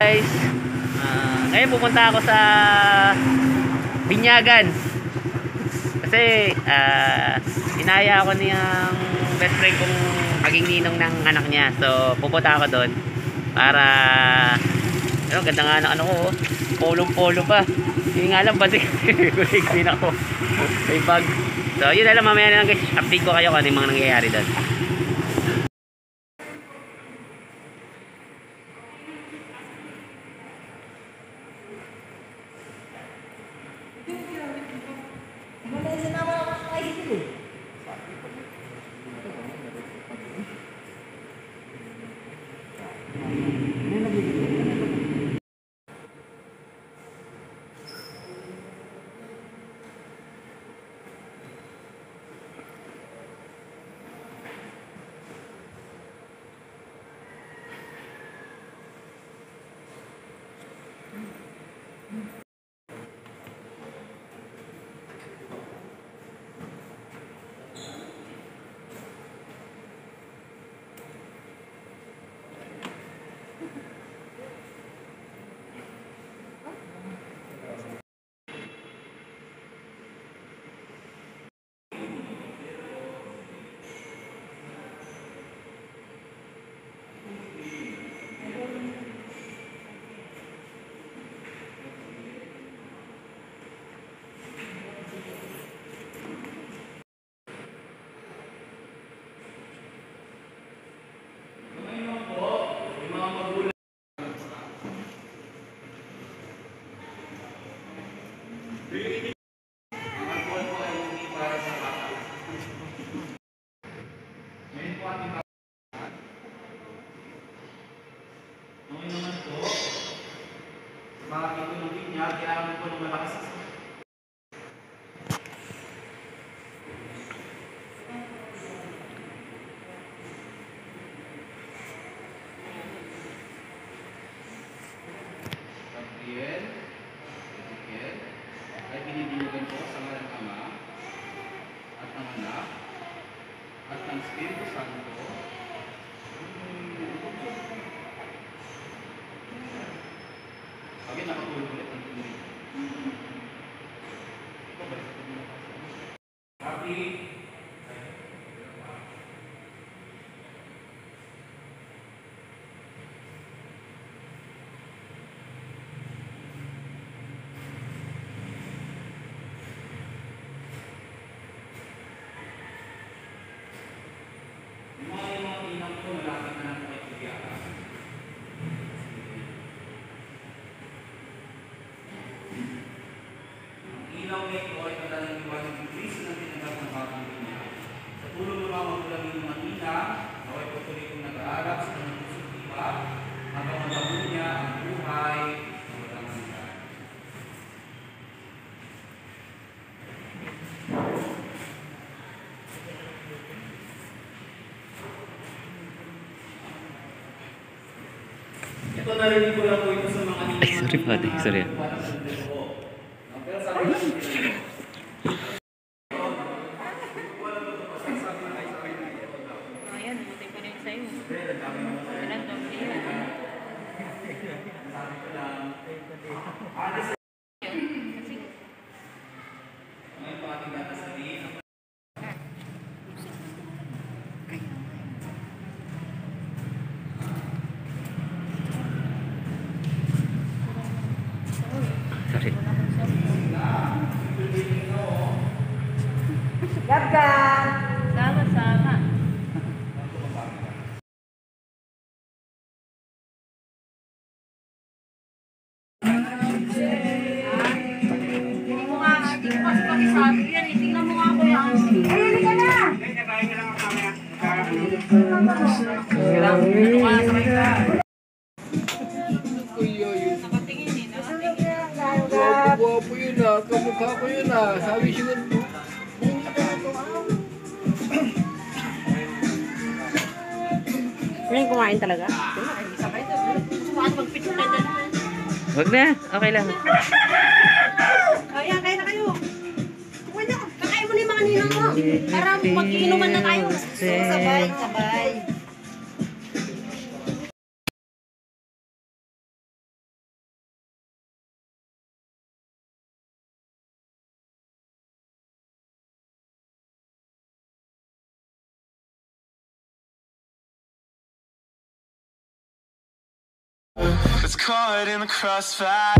Guys, ngayon pupunta ako sa Binyagan kasi inaya ako niyang best friend kong maging ninong ng anak niya. So pupunta ako doon para ganda nga ng ano ko, polong-polo pa. Hindi nga lang pati din ako may bag. So yun na lang, mamaya na lang guys, update ko kayo kung ano yung mga nangyayari doon. Ngayon naman po, bakit ito ng linya, kailangan po ng malakas sa Gabriel, Ezekiel, ay binibinugan po sa ngalan ng Ama at ng Anak at ng Espiritu Santo. Again, nakatulog ulit ang tuloy. Happy. Yung mga inang ko, malapit na lang kay Kuya. Ilaw na ito ay madalang iwasan ng Kristo na tinanggap ng bagong niya. Sa tulong ng mga magulang ng mga ina, naway patuloy kong nag-aaral sa kanyang pusong tiba, hanggang matabo niya ang buhay ng walang hanggan. Ito narinig ko lang po ito sa mga ninong. Ay, sorry pati, sorry. Ayan, buti pa rin sa'yo. Ilan daw niya? Ngayon pa ating datasalin. Sorry. Gab-gab! Sama-sama. Hindi mo nga, hindi ko kasi pakisabi yan. Tingnan mo nga ko yan. Ay, hindi ka na! Nakatingin eh, nakatingin. Guwapo yun ah, kamukha ko yun ah. Sabi siguro, Ngayon kumain talaga? Sabay ito. Sumaan magpito na dyan. Wag na, okay lang. Kaya na kayo. Wala, kakain mo na yung mga ninang mo. Para mag-iinuman na tayo. Sabay, sabay. It's caught in the crossfire.